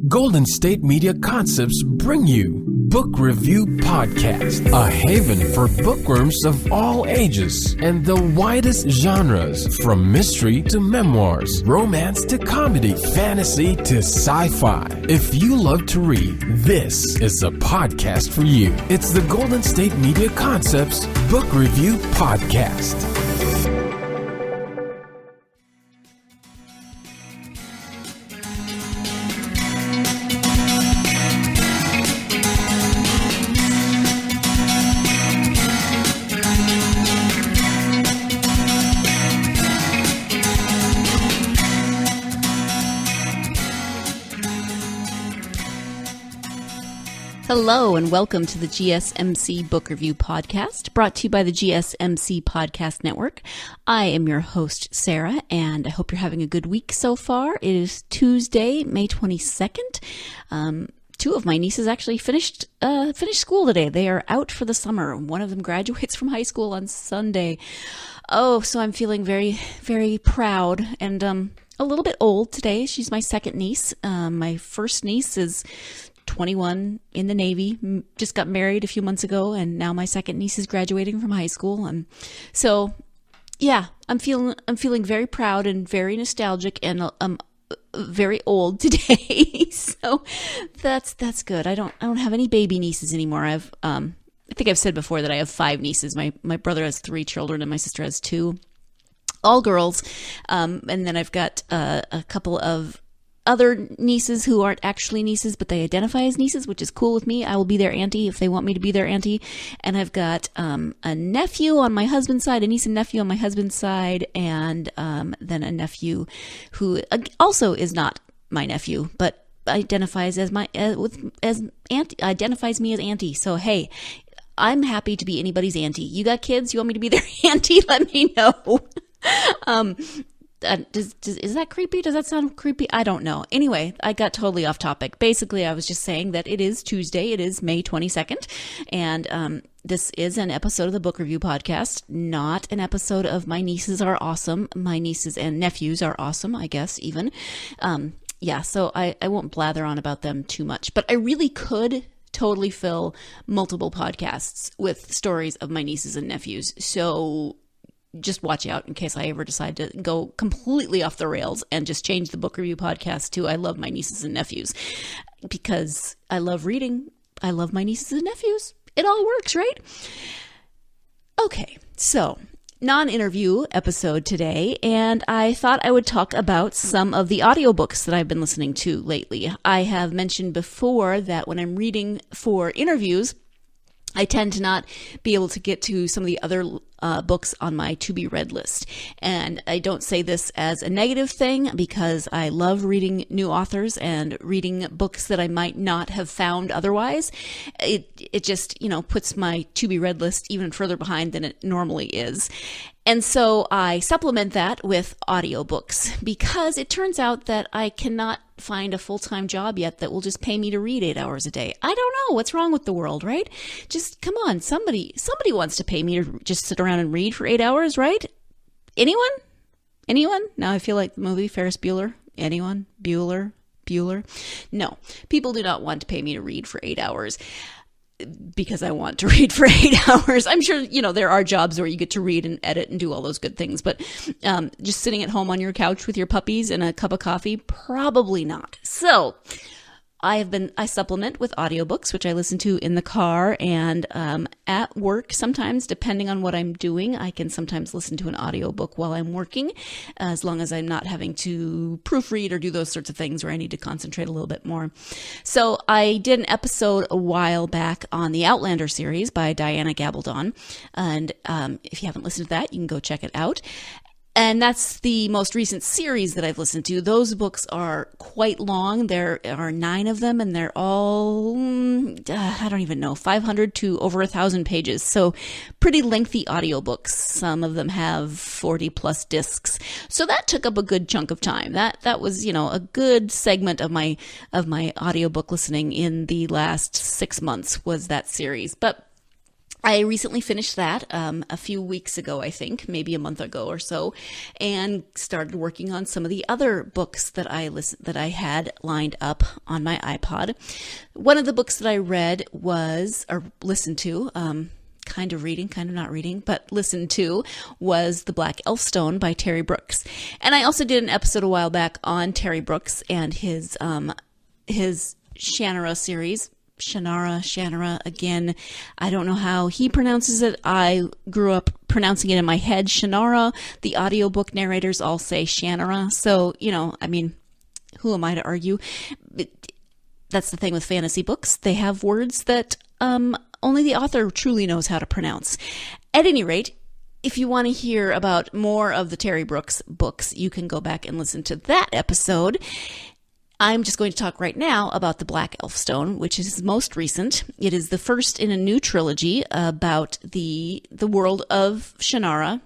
Golden State Media Concepts bring you Book Review Podcast, a haven for bookworms of all ages and the widest genres, from mystery to memoirs, romance to comedy, fantasy to sci-fi. If you love to read, this is a podcast for you. It's the Golden State Media Concepts Book Review Podcast. Hello and welcome to the GSMC Book Review Podcast, brought to you by the GSMC Podcast Network. I am your host, Sarah, and I hope you're having a good week so far. It is Tuesday, May 22nd. Two of my nieces actually finished school today. They are out for the summer. One of them graduates from high school on Sunday. Oh, so I'm feeling very, very proud and a little bit old today. She's my second niece. My first niece is 21, in the Navy, just got married a few months ago, and now my second niece is graduating from high school. So yeah, I'm feeling very proud and very nostalgic, and very old today. So that's good. I don't have any baby nieces anymore. I think I've said before that I have 5 nieces. My brother has 3 children and my sister has 2, all girls. And then I've got a couple of other nieces who aren't actually nieces, but they identify as nieces, which is cool with me. I will be their auntie if they want me to be their auntie. And I've got a nephew on my husband's side, a niece and nephew on my husband's side, and then a nephew who also is not my nephew, but identifies as identifies me as auntie. So hey, I'm happy to be anybody's auntie. You got kids? You want me to be their auntie? Let me know. Is that creepy? Does that sound creepy? I don't know. Anyway, I got totally off topic. Basically, I was just saying that it is Tuesday. It is May 22nd. And this is an episode of the Book Review Podcast, not an episode of My Nieces Are Awesome. My nieces and nephews are awesome, I guess, even. So I won't blather on about them too much. But I really could totally fill multiple podcasts with stories of my nieces and nephews. So just watch out in case I ever decide to go completely off the rails and just change the Book Review Podcast to I love my nieces and nephews, because I love reading. I love my nieces and nephews. It all works, right? Okay, so non-interview episode today, and I thought I would talk about some of the audiobooks that I've been listening to lately. I have mentioned before that when I'm reading for interviews, I tend to not be able to get to some of the other books on my to-be-read list. And I don't say this as a negative thing, because I love reading new authors and reading books that I might not have found otherwise. It just, puts my to-be-read list even further behind than it normally is. And so I supplement that with audiobooks, because it turns out that I cannot find a full-time job yet that will just pay me to read 8 hours a day. I don't know what's wrong with the world, right? Just come on, somebody wants to pay me to just sit around and read for 8 hours, right? Anyone? Now I feel like the movie Ferris Bueller. Anyone? Bueller? No, people do not want to pay me to read for 8 hours. Because I want to read for 8 hours. I'm sure, there are jobs where you get to read and edit and do all those good things, but just sitting at home on your couch with your puppies and a cup of coffee, probably not. So I supplement with audiobooks, which I listen to in the car and at work sometimes, depending on what I'm doing. I can sometimes listen to an audiobook while I'm working, as long as I'm not having to proofread or do those sorts of things where I need to concentrate a little bit more. So I did an episode a while back on the Outlander series by Diana Gabaldon, and if you haven't listened to that, you can go check it out. And that's the most recent series that I've listened to. Those books are quite long. There are 9 of them, and they're all, I don't even know, 500 to over 1,000 pages. So pretty lengthy audiobooks. Some of them have 40 plus discs. So that took up a good chunk of time. That was, a good segment of my audiobook listening in the last 6 months was that series. But I recently finished that a few weeks ago, I think, maybe a month ago or so, and started working on some of the other books that I had lined up on my iPod. One of the books that I read or listened to, kind of reading, kind of not reading, but listened to, was The Black Elfstone by Terry Brooks. And I also did an episode a while back on Terry Brooks and his Shannara series. Shannara, again, I don't know how he pronounces it. I grew up pronouncing it in my head, Shannara. The audiobook narrators all say Shannara. So, I mean, who am I to argue? That's the thing with fantasy books. They have words that only the author truly knows how to pronounce. At any rate, if you want to hear about more of the Terry Brooks books, you can go back and listen to that episode. I'm just going to talk right now about The Black Elfstone, which is most recent. It is the first in a new trilogy about the world of Shannara.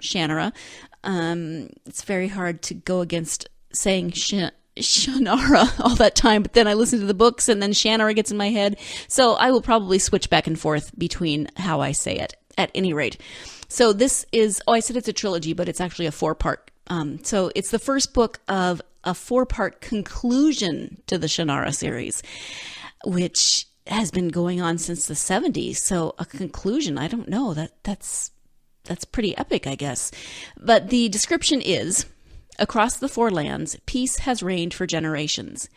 It's very hard to go against saying Shannara all that time, but then I listen to the books and then Shannara gets in my head. So I will probably switch back and forth between how I say it at any rate. So this is, I said it's a trilogy, but it's actually a 4-part. So it's the first book of a 4-part conclusion to the Shannara series, which has been going on since the 70s. So a conclusion, I don't know, that's pretty epic, I guess. But the description is, across the Four Lands, peace has reigned for generations.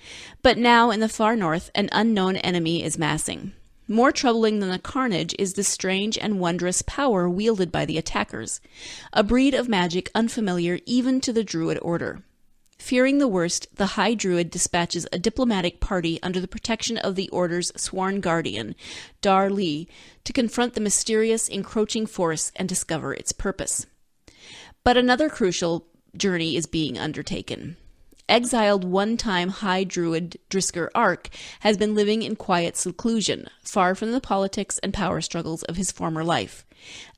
But now in the far north, an unknown enemy is massing. More troubling than the carnage is the strange and wondrous power wielded by the attackers, a breed of magic unfamiliar even to the Druid order. Fearing the worst, the High Druid dispatches a diplomatic party under the protection of the Order's sworn guardian, Dar Lee, to confront the mysterious, encroaching force and discover its purpose. But another crucial journey is being undertaken. Exiled one-time High Druid Drisker Ark has been living in quiet seclusion, far from the politics and power struggles of his former life,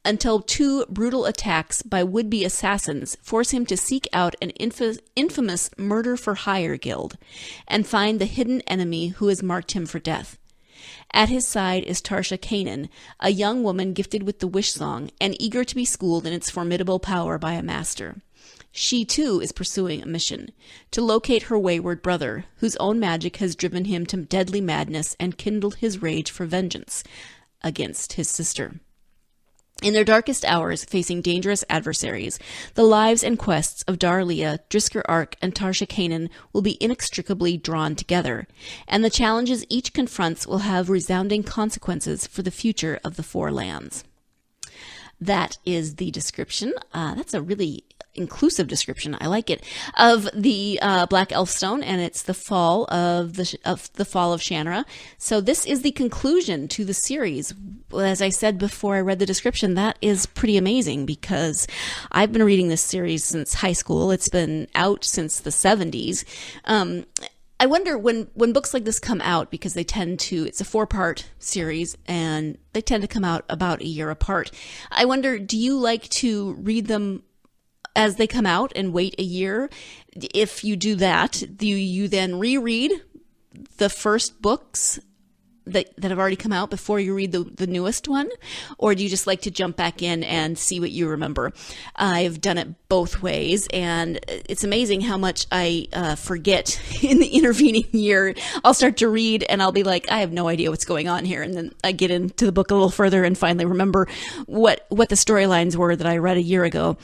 until 2 brutal attacks by would-be assassins force him to seek out an infamous murder-for-hire guild and find the hidden enemy who has marked him for death. At his side is Tarsha Kanan, a young woman gifted with the wish song and eager to be schooled in its formidable power by a master. She, too, is pursuing a mission, to locate her wayward brother, whose own magic has driven him to deadly madness and kindled his rage for vengeance against his sister. In their darkest hours, facing dangerous adversaries, the lives and quests of Darlia, Drisker Ark, and Tarsha Kanan will be inextricably drawn together, and the challenges each confronts will have resounding consequences for the future of the Four Lands. That is the description. That's a really inclusive description. I like it, of the Black Elfstone, and it's the fall of the fall of Shannara. So this is the conclusion to the series. As I said before I read the description, that is pretty amazing because I've been reading this series since high school. It's been out since the 70s. I wonder when books like this come out, because it's a 4-part series and they tend to come out about a year apart. I wonder, do you like to read them as they come out and wait a year? If you do that, do you then reread the first books that have already come out before you read the newest one? Or do you just like to jump back in and see what you remember? I've done it both ways, and it's amazing how much I forget in the intervening year. I'll start to read and I'll be like, I have no idea what's going on here. And then I get into the book a little further and finally remember what the storylines were that I read a year ago.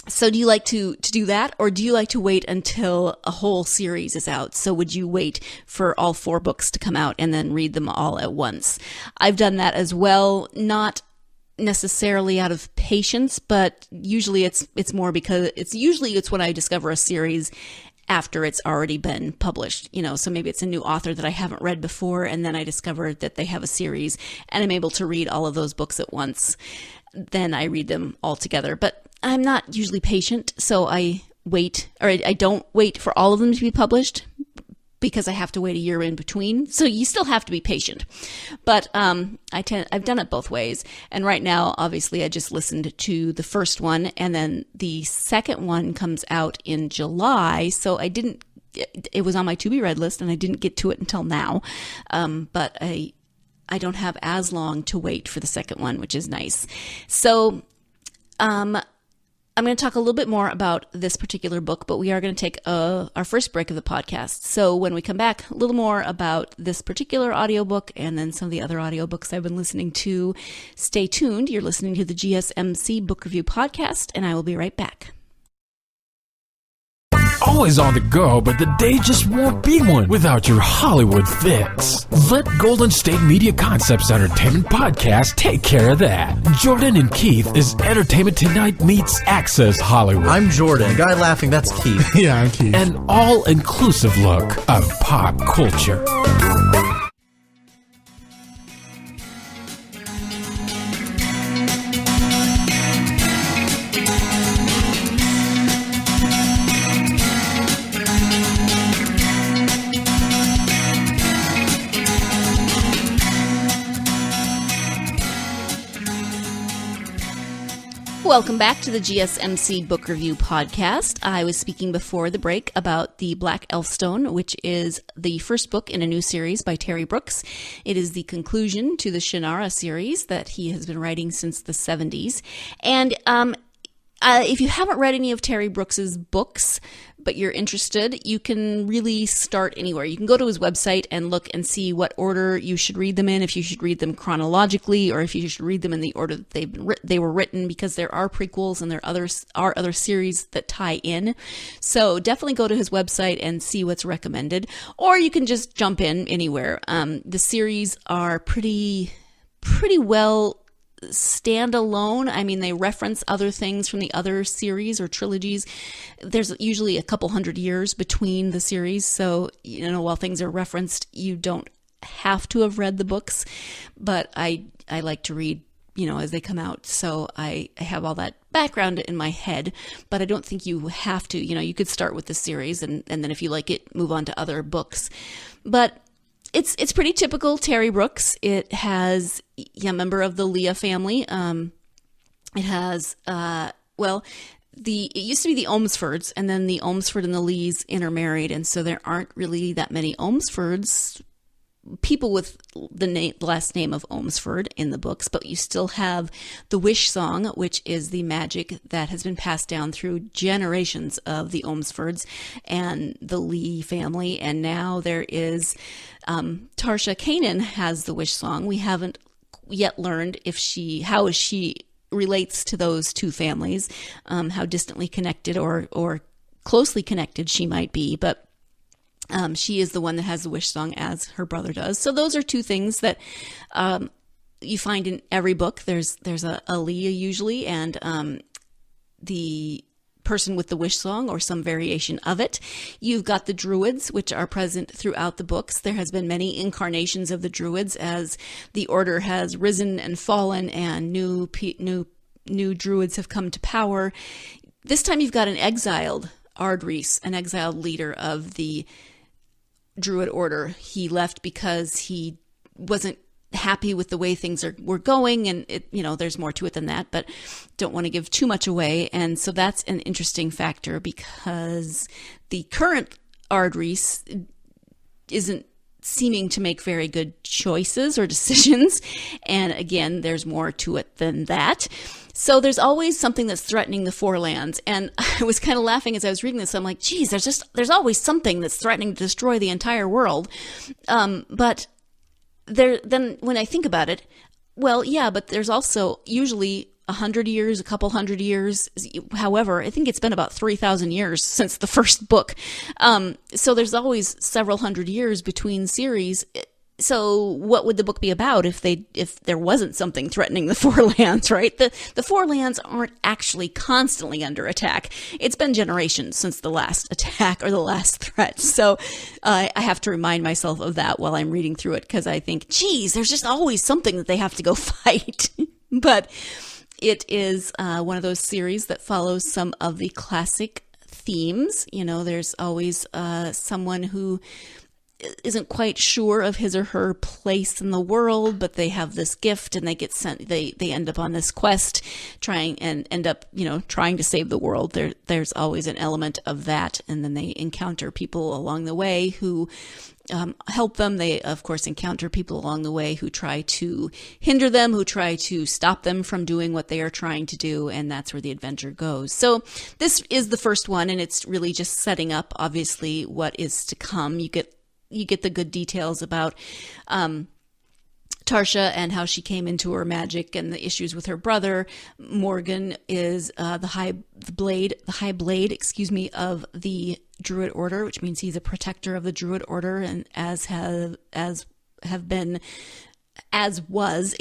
So do you like to do that, or do you like to wait until a whole series is out? So would you wait for all 4 books to come out and then read them all at once? I've done that as well, not necessarily out of patience, but usually it's more because it's when I discover a series after it's already been published, so maybe it's a new author that I haven't read before, and then I discover that they have a series and I'm able to read all of those books at once. Then I read them all together, but I'm not usually patient, so I don't wait for all of them to be published because I have to wait a year in between. So you still have to be patient, but I've done it both ways. And right now, obviously, I just listened to the first one, and then the second one comes out in July. So it was on my to be read list, and I didn't get to it until now. But I don't have as long to wait for the second one, which is nice. So, I'm going to talk a little bit more about this particular book, but we are going to take our first break of the podcast. So when we come back, a little more about this particular audiobook and then some of the other audiobooks I've been listening to. Stay tuned. You're listening to the GSMC Book Review Podcast, and I will be right back. Always on the go, but the day just won't be one without your Hollywood fix. Let Golden State Media Concepts Entertainment Podcast take care of that. Jordan and Keith is Entertainment Tonight meets Access Hollywood. I'm Jordan. The guy laughing, that's Keith. Yeah, I'm Keith. An all-inclusive look of pop culture. Welcome back to the GSMC Book Review Podcast. I was speaking before the break about the Black Elfstone, which is the first book in a new series by Terry Brooks. It is the conclusion to the Shannara series that he has been writing since the 70s. And if you haven't read any of Terry Brooks's books, but you're interested, you can really start anywhere. You can go to his website and look and see what order you should read them in, if you should read them chronologically, or if you should read them in the order that they were written, because there are prequels and there are other series that tie in. So definitely go to his website and see what's recommended, or you can just jump in anywhere. The series are pretty well standalone. I mean, they reference other things from the other series or trilogies. There's usually a couple hundred years between the series. So, while things are referenced, you don't have to have read the books. But I like to read, as they come out. So I have all that background in my head, but I don't think you have to. You could start with the series and then if you like it, move on to other books. But it's pretty typical Terry Brooks. It has a member of the Leah family. It has, it used to be the Olmsfords, and then the Olmsford and the Lees intermarried, and so there aren't really that many Olmsfords, people with the last name of Olmsford in the books, but you still have the Wish Song, which is the magic that has been passed down through generations of the Olmsfords and the Lee family, and now there is Tarsha Kanan has the Wish Song. We haven't yet learned how she relates to those two families, how distantly connected or closely connected she might be, but she is the one that has the Wish Song as her brother does. So those are two things that you find in every book. There's a Leah usually, and the person with the Wish Song or some variation of it. You've got the Druids, which are present throughout the books. There has been many incarnations of the Druids as the order has risen and fallen, and new Druids have come to power. This time you've got an exiled Ardrees, an exiled leader of the Druid order. He left because he wasn't happy with the way things were going, and there's more to it than that, but don't want to give too much away. And so that's an interesting factor, because the current Ardrees isn't seeming to make very good choices or decisions, and again, there's more to it than that. So there's always something that's threatening the Four Lands, and I was kind of laughing as I was reading this. I'm like, geez, there's always something that's threatening to destroy the entire world. But then when I think about it, well, yeah, but there's also usually 100 years, a couple hundred years. However, I think it's been about 3,000 years since the first book. So there's always several hundred years between series. So what would the book be about if there wasn't something threatening the Four Lands, right? The Four Lands aren't actually constantly under attack. It's been generations since the last attack or the last threat. So I have to remind myself of that while I'm reading through it, because I think, geez, there's just always something that they have to go fight. But it is one of those series that follows some of the classic themes. There's always someone who isn't quite sure of his or her place in the world, but they have this gift and they get sent, they end up on this quest trying to save the world. There's always an element of that. And then they encounter people along the way who help them. They, of course, encounter people along the way who try to hinder them, who try to stop them from doing what they are trying to do, and that's where the adventure goes. So this is the first one, and it's really just setting up, obviously, what is to come. You get the good details about Tarsha and how she came into her magic and the issues with her brother. Morgan is the high blade, of the Druid Order, which means he's a protector of the Druid Order, and as was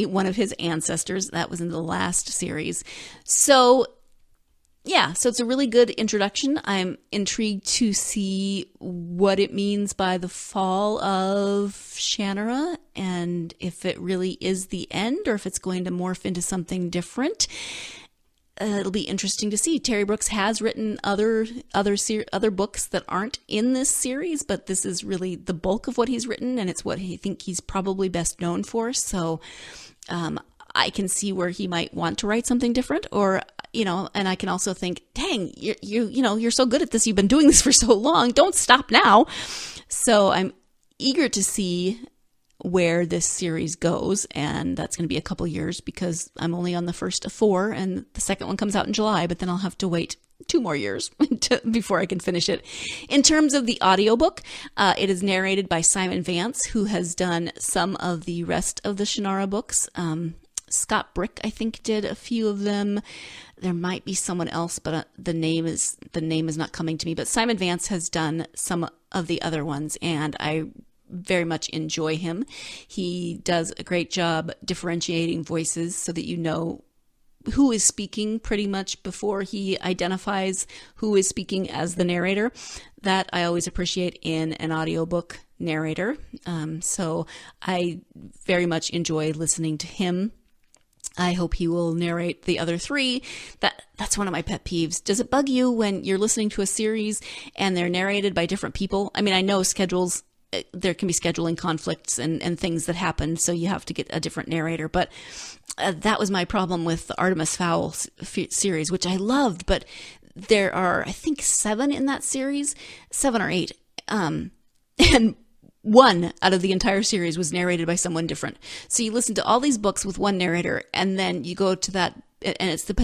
one of his ancestors. That was in the last series. So it's a really good introduction. I'm intrigued to see what it means by the fall of Shannara, and if it really is the end or if it's going to morph into something different. It'll be interesting to see. Terry Brooks has written other books that aren't in this series, but this is really the bulk of what he's written, and it's what I think he's probably best known for. So I can see where he might want to write something different, or and I can also think, dang, you're so good at this. You've been doing this for so long. Don't stop now. So I'm eager to see where this series goes, and that's going to be a couple years because I'm only on the first of 4, and the second one comes out in July, but then I'll have to wait 2 more years before I can finish it. In terms of the audiobook, it is narrated by Simon Vance, who has done some of the rest of the Shannara books. Scott Brick, I think, did a few of them. There might be someone else, but the name is not coming to me. But Simon Vance has done some of the other ones, and I very much enjoy him. He does a great job differentiating voices so that you know who is speaking pretty much before he identifies who is speaking as the narrator. That I always appreciate in an audiobook narrator. So I very much enjoy listening to him. I hope he will narrate the other 3. That's one of my pet peeves. Does it bug you when you're listening to a series and they're narrated by different people? I mean, I know there can be scheduling conflicts and things that happen, so you have to get a different narrator. But that was my problem with the Artemis Fowl series, which I loved. But there are, I think, 7 in that series, 7 or 8. And 1 out of the entire series was narrated by someone different. So you listen to all these books with one narrator, and then you go to that, and it's the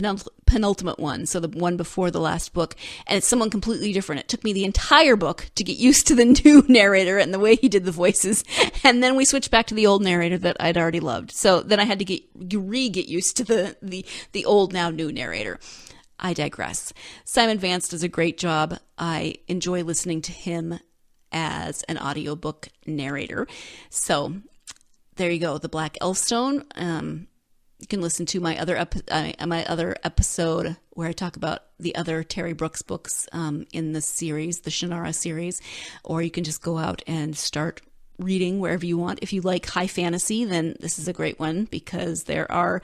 penultimate one, so the one before the last book, and it's someone completely different. It took me the entire book to get used to the new narrator and the way he did the voices, and then we switched back to the old narrator that I'd already loved. So then I had to get used to the old, now new narrator. I digress. Simon Vance does a great job. I enjoy listening to him as an audiobook narrator. So there you go, the Black Elfstone. You can listen to my other episode where I talk about the other Terry Brooks books in the series, the Shannara series, or you can just go out and start reading wherever you want. If you like high fantasy, then this is a great one because there are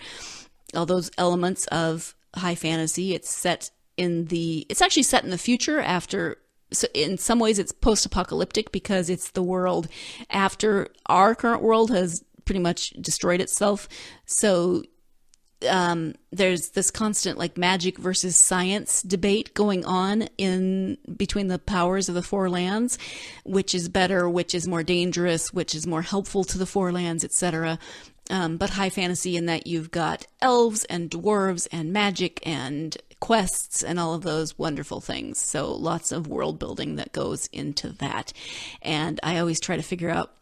all those elements of high fantasy. It's actually set in the future after. So in some ways it's post-apocalyptic because it's the world after our current world has pretty much destroyed itself. So there's this constant like magic versus science debate going on in between the powers of the 4 lands, which is better, which is more dangerous, which is more helpful to the 4 lands, etc. But high fantasy in that you've got elves and dwarves and magic and quests and all of those wonderful things. So lots of world building that goes into that. And I always try to figure out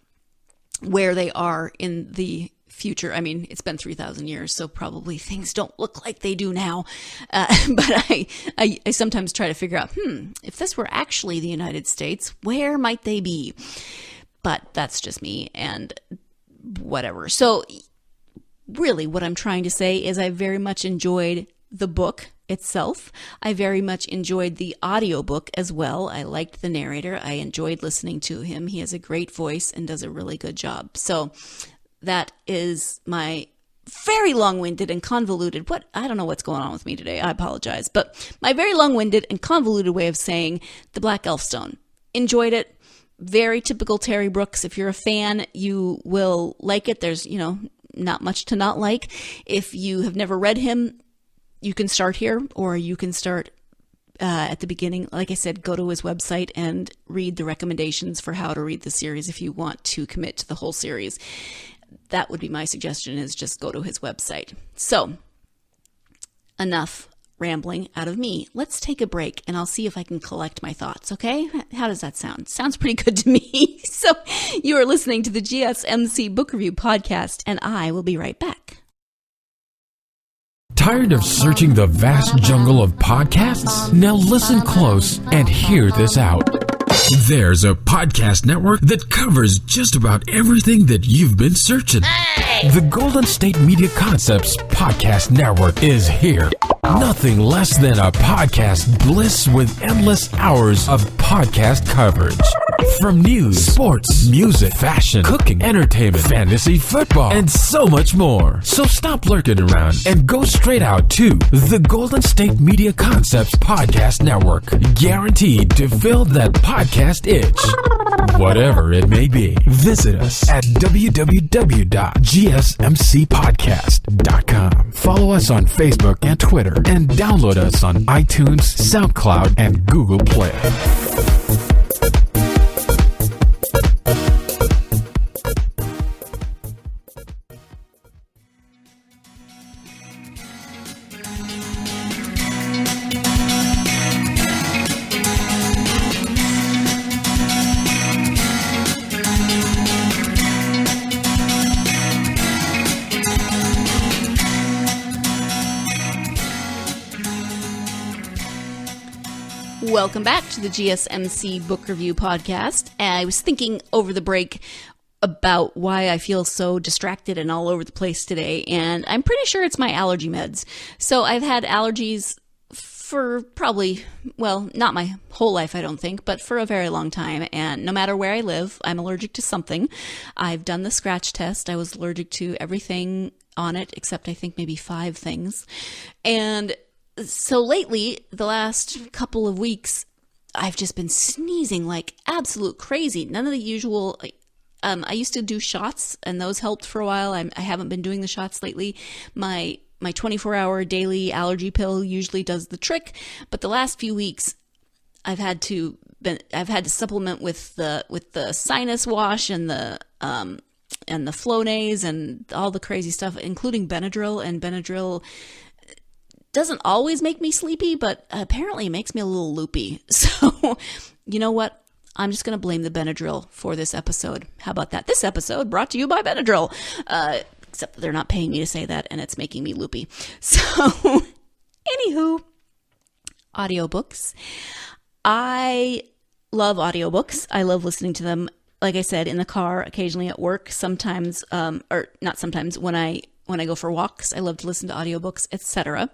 where they are in the future. I mean, it's been 3,000 years, so probably things don't look like they do now. But I sometimes try to figure out, if this were actually the United States, where might they be? But that's just me and whatever. So really what I'm trying to say is I very much enjoyed the book itself. I very much enjoyed the audiobook as well. I liked the narrator. I enjoyed listening to him. He has a great voice and does a really good job. So that is my very long-winded and convoluted, I don't know what's going on with me today. I apologize. But my very long-winded and convoluted way of saying the Black Elfstone. Enjoyed it. Very typical Terry Brooks. If you're a fan, you will like it. There's, not much to not like. If you have never read him, you can start here, or you can start at the beginning, like I said, go to his website and read the recommendations for how to read the series if you want to commit to the whole series. That would be my suggestion, is just go to his website. So, enough rambling out of me. Let's take a break and I'll see if I can collect my thoughts, okay? How does that sound? Sounds pretty good to me. So, you are listening to the GSMC Book Review Podcast, and I will be right back. Tired of searching the vast jungle of podcasts? Now listen close and hear this out. There's a podcast network that covers just about everything that you've been searching. The Golden State Media Concepts Podcast Network is here. Nothing less than a podcast bliss with endless hours of podcast coverage. From news, sports, music, fashion, cooking, entertainment, fantasy, football, and so much more. So stop lurking around and go straight out to the Golden State Media Concepts Podcast Network. Guaranteed to fill that podcast itch. Whatever it may be. Visit us at www.gsmcpodcast.com. Follow us on Facebook and Twitter, and download us on iTunes, SoundCloud, and Google Play. Welcome back to the GSMC Book Review Podcast. I was thinking over the break about why I feel so distracted and all over the place today, and I'm pretty sure it's my allergy meds. So I've had allergies for probably, well, not my whole life, I don't think, but for a very long time, and no matter where I live, I'm allergic to something. I've done the scratch test. I was allergic to everything on it, except I think maybe 5 things. And so lately, the last couple of weeks, I've just been sneezing like absolute crazy. None of the usual, I used to do shots and those helped for a while. I haven't been doing the shots lately. My 24-hour daily allergy pill usually does the trick, but the last few weeks, I've had to supplement with the sinus wash and the Flonase and all the crazy stuff, including Benadryl. And Benadryl doesn't always make me sleepy, but apparently it makes me a little loopy. So, you know what? I'm just going to blame the Benadryl for this episode. How about that? This episode brought to you by Benadryl. Except that they're not paying me to say that, and it's making me loopy. So, anywho, audiobooks. I love audiobooks. I love listening to them, like I said, in the car, occasionally at work, sometimes, or not sometimes, when I go for walks. I love to listen to audiobooks, etc.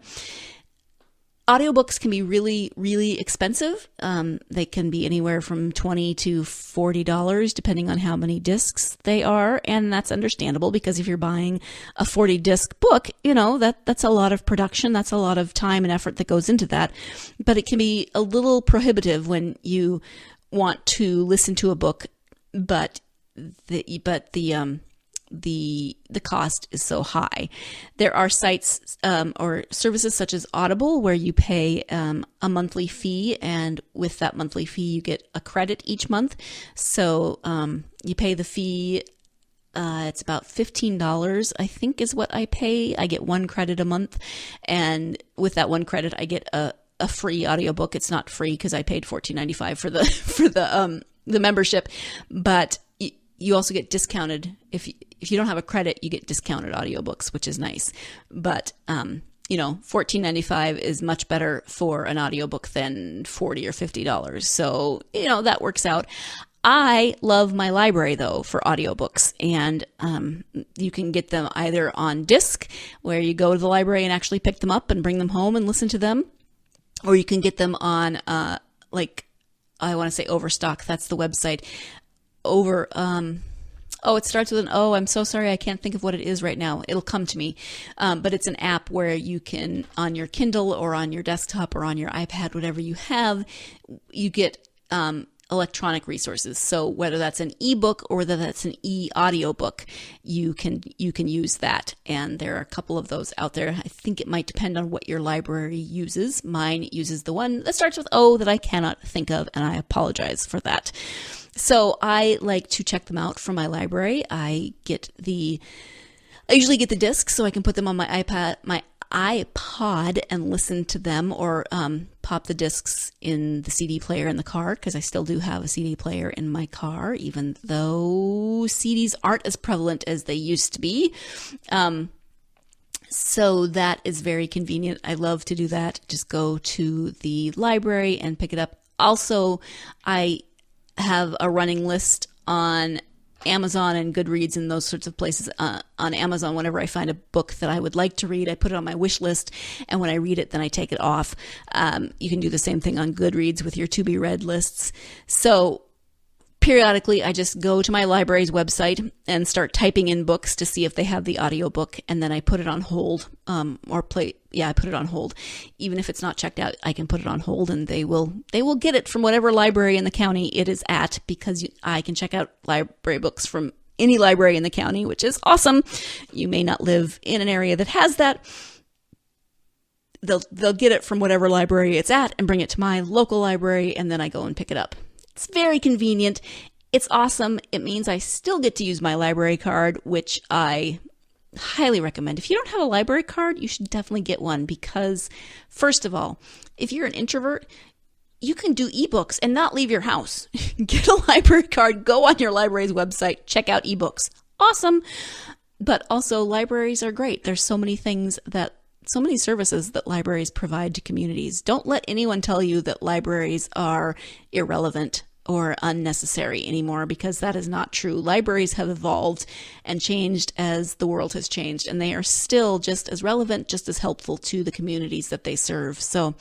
Audiobooks can be really, really expensive. They can be anywhere from $20 to $40, depending on how many discs they are. And that's understandable, because if you're buying a 40-disc book, you know, that's a lot of production. That's a lot of time and effort that goes into that. But it can be a little prohibitive when you want to listen to a book, but the cost is so high. There are sites or services such as Audible where you pay a monthly fee, and with that monthly fee you get a credit each month. So you pay the fee, it's about $15, I think is what I pay. I get 1 credit a month, and with that 1 credit I get a free audiobook. It's not free because I paid $14.95 for the membership, but you also get discounted. If you don't have a credit, you get discounted audiobooks, which is nice. But, $14.95 is much better for an audiobook than $40 or $50. So, that works out. I love my library, though, for audiobooks. And you can get them either on disc, where you go to the library and actually pick them up and bring them home and listen to them. Or you can get them on, I want to say Overstock. That's the website. It starts with an O. I'm so sorry. I can't think of what it is right now. It'll come to me. But it's an app where you can, on your Kindle or on your desktop or on your iPad, whatever you have, you get electronic resources. So whether that's an ebook or whether that's an e-audiobook, you can use that. And there are a couple of those out there. I think it might depend on what your library uses. Mine uses the one that starts with O that I cannot think of, and I apologize for that. So I like to check them out from my library. I usually get the discs so I can put them on my iPod and listen to them, or pop the discs in the CD player in the car, because I still do have a CD player in my car, even though CDs aren't as prevalent as they used to be. So that is very convenient. I love to do that. Just go to the library and pick it up. Also, I have a running list on Amazon and Goodreads and those sorts of places. On Amazon, whenever I find a book that I would like to read, I put it on my wish list, and when I read it, then I take it off. You can do the same thing on Goodreads with your to-be-read lists. So periodically, I just go to my library's website and start typing in books to see if they have the audiobook, and then I put it on hold, I put it on hold. Even if it's not checked out, I can put it on hold, and they will get it from whatever library in the county it is at, because I can check out library books from any library in the county, which is awesome. You may not live in an area that has that. They'll get it from whatever library it's at and bring it to my local library, and then I go and pick it up. It's very convenient. It's awesome. It means I still get to use my library card, which I highly recommend. If you don't have a library card, you should definitely get one, because first of all, if you're an introvert, you can do ebooks and not leave your house. Get a library card, go on your library's website, check out ebooks. Awesome. But also, libraries are great. There's so many services that libraries provide to communities. Don't let anyone tell you that libraries are irrelevant or unnecessary anymore, because that is not true. Libraries have evolved and changed as the world has changed, and they are still just as relevant, just as helpful to the communities that they serve. So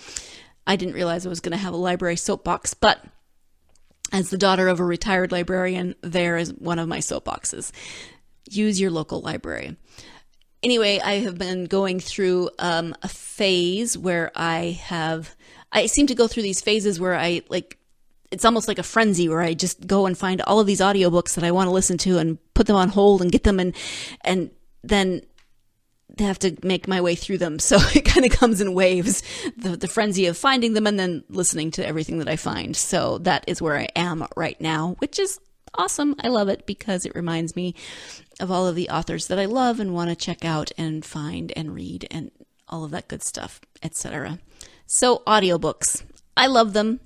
I didn't realize I was going to have a library soapbox, but as the daughter of a retired librarian, there is one of my soapboxes. Use your local library. Anyway, I have been going through a phase where I seem to go through these phases where it's almost like a frenzy, where I just go and find all of these audiobooks that I want to listen to and put them on hold and get them, and then have to make my way through them. So it kind of comes in waves, the frenzy of finding them and then listening to everything that I find. So that is where I am right now, which is awesome. I love it, because it reminds me of all of the authors that I love and want to check out and find and read and all of that good stuff, etc. So audiobooks, I love them.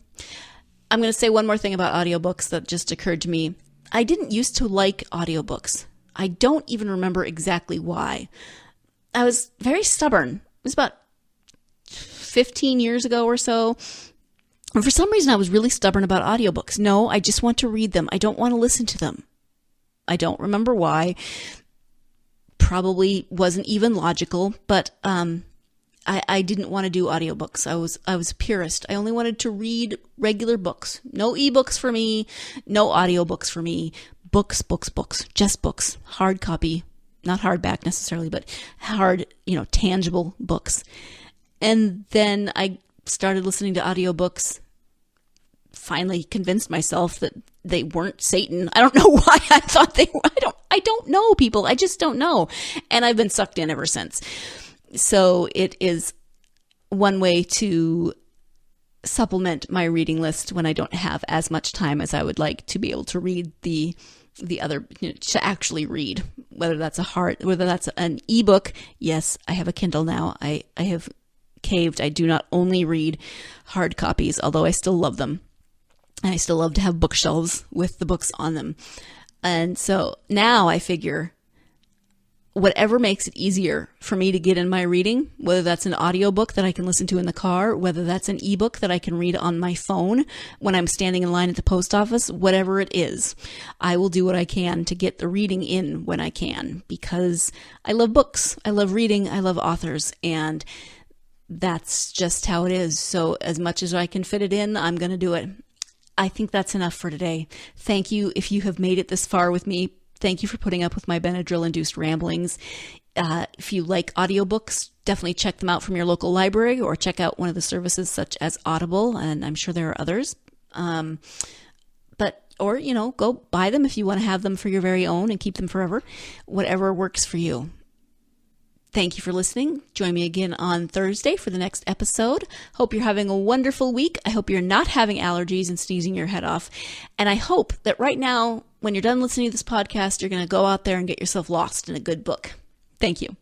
I'm going to say one more thing about audiobooks that just occurred to me. I didn't used to like audiobooks. I don't even remember exactly why. I was very stubborn. It was about 15 years ago or so. And for some reason, I was really stubborn about audiobooks. No, I just want to read them. I don't want to listen to them. I don't remember why. Probably wasn't even logical, but I didn't want to do audiobooks. I was a purist. I only wanted to read regular books. No ebooks for me, no audiobooks for me. Books, just books. Hard copy, not hardback necessarily, but hard, tangible books. And then I started listening to audiobooks. Finally convinced myself that they weren't Satan. I don't know why I thought they were. I don't know, people. I just don't know. And I've been sucked in ever since. So it is one way to supplement my reading list when I don't have as much time as I would like to be able to read the other, to actually read, whether that's an ebook. Yes, I have a Kindle now. I have caved. I do not only read hard copies, although I still love them. And I still love to have bookshelves with the books on them. And so now I figure whatever makes it easier for me to get in my reading, whether that's an audiobook that I can listen to in the car, whether that's an ebook that I can read on my phone when I'm standing in line at the post office, whatever it is, I will do what I can to get the reading in when I can, because I love books, I love reading, I love authors, and that's just how it is. So as much as I can fit it in, I'm going to do it. I think that's enough for today. Thank you if you have made it this far with me. Thank you for putting up with my Benadryl-induced ramblings. If you like audiobooks, definitely check them out from your local library, or check out one of the services such as Audible, and I'm sure there are others. Or, go buy them if you want to have them for your very own and keep them forever. Whatever works for you. Thank you for listening. Join me again on Thursday for the next episode. Hope you're having a wonderful week. I hope you're not having allergies and sneezing your head off. And I hope that right now, when you're done listening to this podcast, you're going to go out there and get yourself lost in a good book. Thank you.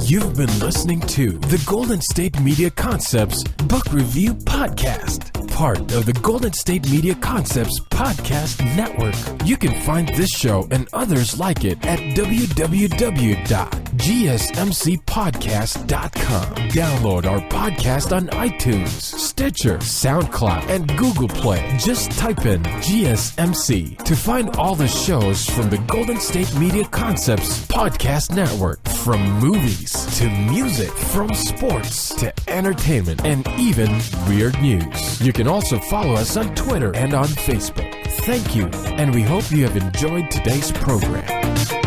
You've been listening to the Golden State Media Concepts Book Review Podcast, part of the Golden State Media Concepts Podcast Network. You can find this show and others like it at www.gsmcpodcast.com. Download our podcast on iTunes, Stitcher, SoundCloud, and Google Play. Just type in GSMC to find all the shows from the Golden State Media Concepts Podcast Network, from movies to music, from sports to entertainment, and even weird news. You can also follow us on Twitter and on Facebook. Thank you, and we hope you have enjoyed today's program.